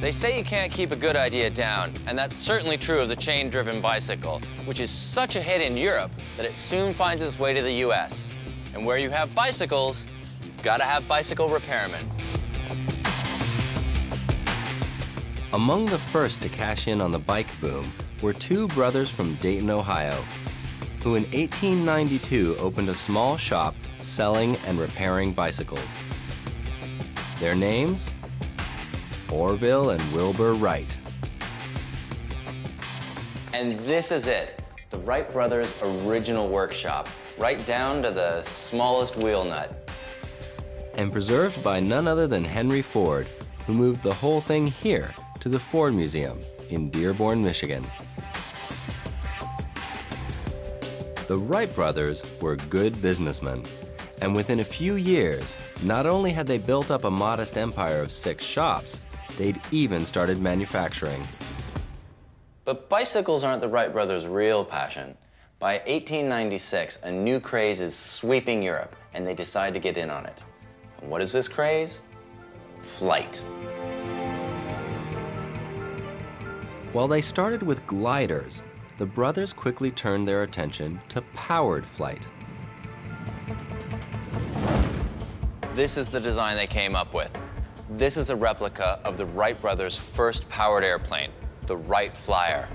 They say you can't keep a good idea down, and that's certainly true of the chain-driven bicycle, which is such a hit in Europe that it soon finds its way to the US. And where you have bicycles, you've got to have bicycle repairmen. Among the first to cash in on the bike boom were two brothers from Dayton, Ohio, who in 1892 opened a small shop selling and repairing bicycles. Their names? Orville and Wilbur Wright. And this is it, the Wright brothers' original workshop, right down to the smallest wheel nut. And preserved by none other than Henry Ford, who moved the whole thing here to the Ford Museum in Dearborn, Michigan. The Wright brothers were good businessmen, and within a few years, not only had they built up a modest empire of 6 shops, they'd even started manufacturing. But bicycles aren't the Wright brothers' real passion. By 1896, a new craze is sweeping Europe, and they decide to get in on it. And what is this craze? Flight. While they started with gliders, the brothers quickly turned their attention to powered flight. This is the design they came up with. This is a replica of the Wright brothers' first powered airplane, the Wright Flyer.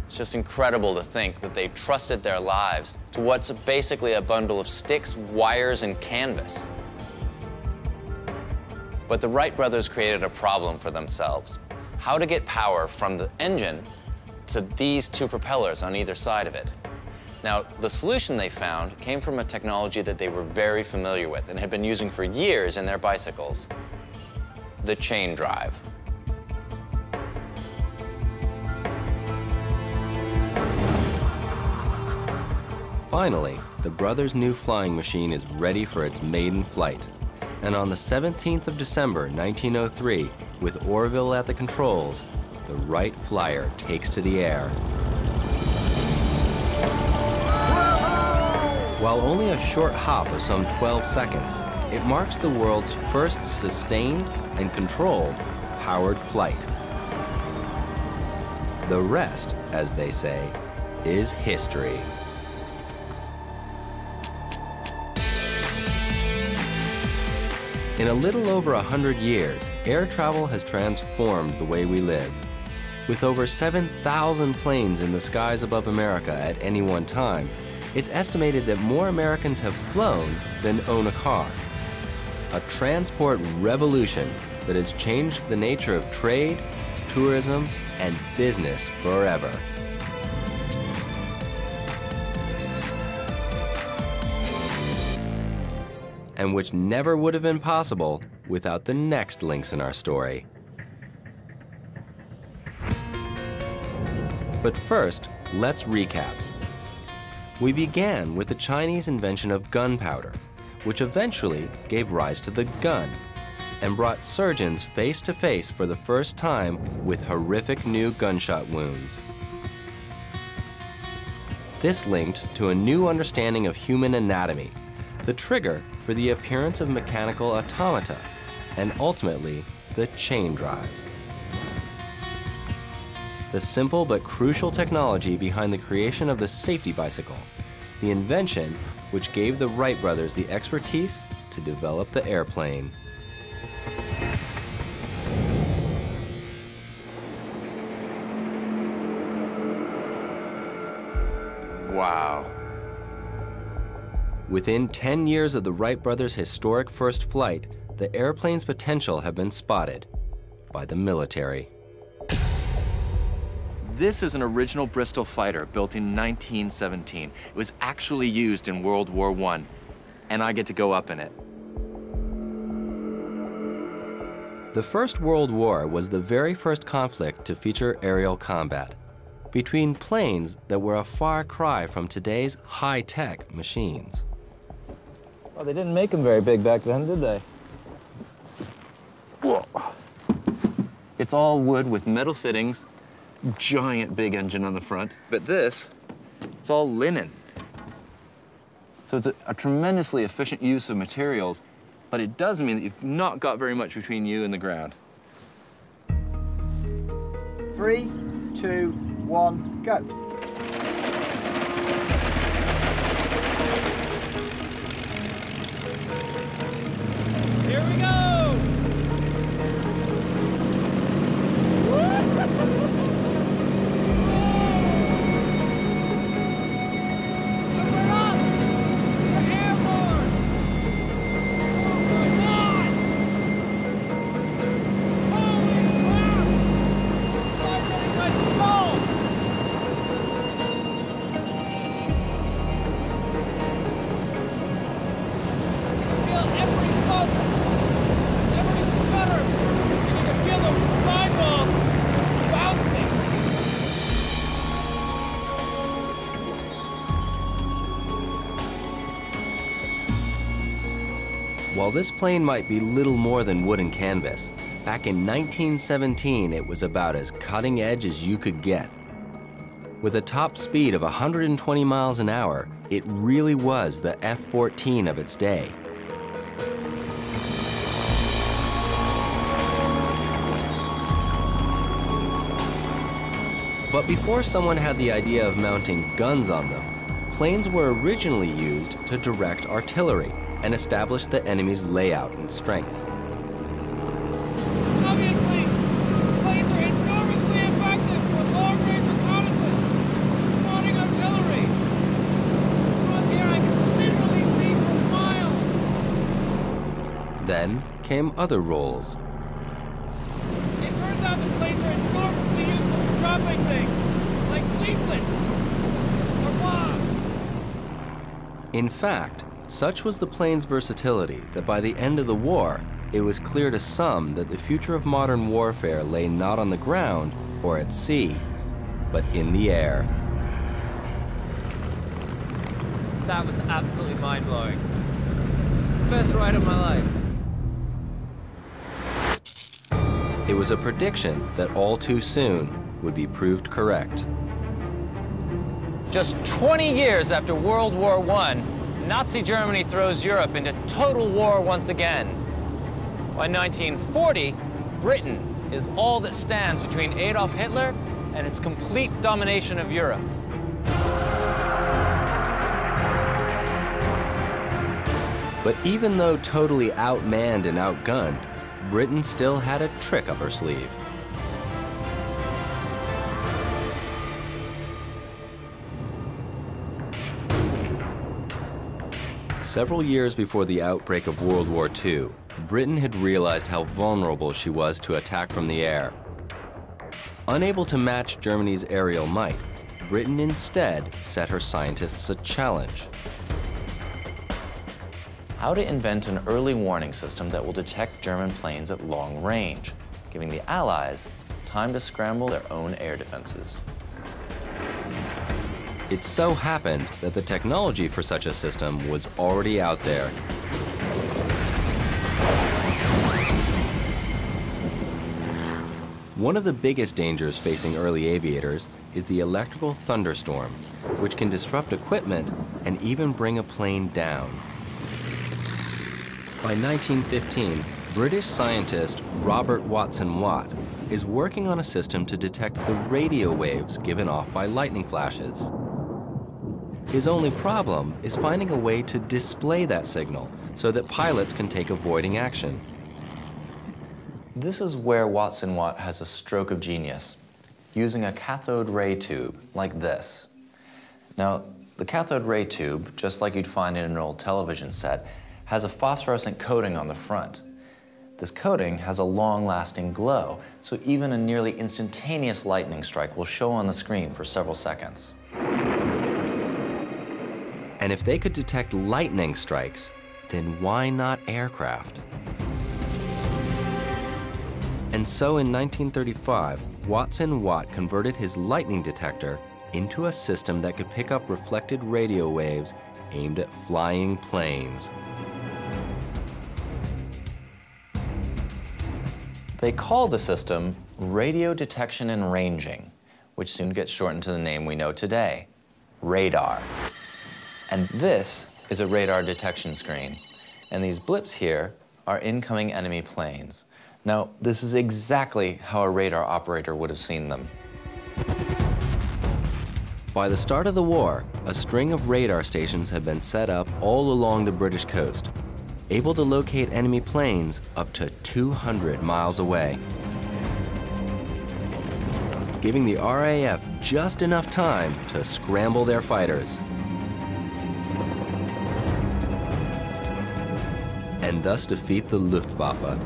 It's just incredible to think that they trusted their lives to what's basically a bundle of sticks, wires, and canvas. But the Wright brothers created a problem for themselves: how to get power from the engine to these 2 propellers on either side of it. Now, the solution they found came from a technology that they were very familiar with and had been using for years in their bicycles: the chain drive. Finally, the brothers' new flying machine is ready for its maiden flight. And on the 17th of December, 1903, with Orville at the controls, the Wright Flyer takes to the air. While only a short hop of some 12 seconds, it marks the world's first sustained and controlled powered flight. The rest, as they say, is history. In a little over 100 years, air travel has transformed the way we live. With over 7,000 planes in the skies above America at any one time, it's estimated that more Americans have flown than own a car. A transport revolution that has changed the nature of trade, tourism, and business forever. And which never would have been possible without the next links in our story. But first, let's recap. We began with the Chinese invention of gunpowder, which eventually gave rise to the gun and brought surgeons face to face for the first time with horrific new gunshot wounds. This linked to a new understanding of human anatomy, the trigger for the appearance of mechanical automata, and ultimately, the chain drive. The simple but crucial technology behind the creation of the safety bicycle, the invention which gave the Wright brothers the expertise to develop the airplane. Wow. Within 10 years of the Wright brothers' historic first flight, the airplane's potential had been spotted by the military. This is an original Bristol fighter built in 1917. It was actually used in World War I, and I get to go up in it. The First World War was the very first conflict to feature aerial combat between planes that were a far cry from today's high-tech machines. Well, they didn't make them very big back then, did they? Whoa. It's all wood with metal fittings, giant big engine on the front. But this, it's all linen. So it's a tremendously efficient use of materials, but it does mean that you've not got very much between you and the ground. 3, 2, 1, go. Here we go! While this plane might be little more than wood and canvas, back in 1917 it was about as cutting edge as you could get. With a top speed of 120 miles an hour, it really was the F-14 of its day. But before someone had the idea of mounting guns on them, planes were originally used to direct artillery and establish the enemy's layout and strength. Obviously, planes are enormously effective for long-range reconnaissance, spotting artillery. From here, I can literally see for miles. Then came other roles. It turns out that planes are enormously useful for dropping things, like leaflets or bombs. In fact, such was the plane's versatility that by the end of the war, it was clear to some that the future of modern warfare lay not on the ground or at sea, but in the air. That was absolutely mind-blowing. Best ride of my life. It was a prediction that all too soon would be proved correct. Just 20 years after World War I, Nazi Germany throws Europe into total war once again. By 1940, Britain is all that stands between Adolf Hitler and his complete domination of Europe. But even though totally outmanned and outgunned, Britain still had a trick up her sleeve. Several years before the outbreak of World War II, Britain had realized how vulnerable she was to attack from the air. Unable to match Germany's aerial might, Britain instead set her scientists a challenge. How to invent an early warning system that will detect German planes at long range, giving the Allies time to scramble their own air defenses. It so happened that the technology for such a system was already out there. One of the biggest dangers facing early aviators is the electrical thunderstorm, which can disrupt equipment and even bring a plane down. By 1915, British scientist Robert Watson-Watt is working on a system to detect the radio waves given off by lightning flashes. His only problem is finding a way to display that signal so that pilots can take avoiding action. This is where Watson-Watt has a stroke of genius, using a cathode ray tube like this. Now, the cathode ray tube, just like you'd find in an old television set, has a phosphorescent coating on the front. This coating has a long-lasting glow, so even a nearly instantaneous lightning strike will show on the screen for several seconds. And if they could detect lightning strikes, then why not aircraft? And so in 1935, Watson-Watt converted his lightning detector into a system that could pick up reflected radio waves aimed at flying planes. They call the system radio detection and ranging, which soon gets shortened to the name we know today, radar. And this is a radar detection screen. And these blips here are incoming enemy planes. Now, this is exactly how a radar operator would have seen them. By the start of the war, a string of radar stations had been set up all along the British coast, able to locate enemy planes up to 200 miles away, giving the RAF just enough time to scramble their fighters and thus defeat the Luftwaffe.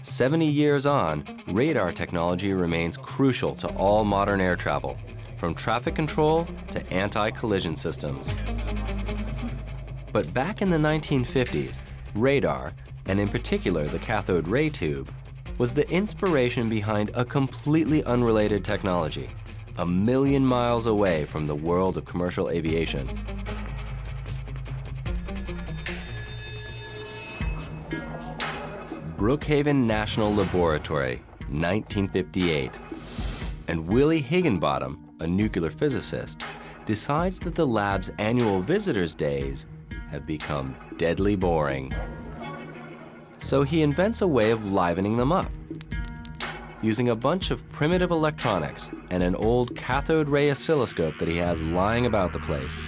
"70 years on, radar technology remains crucial to all modern air travel, from traffic control to anti-collision systems. But back in the 1950s, radar, and in particular the cathode ray tube, was the inspiration behind a completely unrelated technology, a million miles away from the world of commercial aviation. Brookhaven National Laboratory, 1958. And Willie Higginbottom, a nuclear physicist, decides that the lab's annual visitors' days have become deadly boring. So he invents a way of livening them up. Using a bunch of primitive electronics and an old cathode ray oscilloscope that he has lying about the place,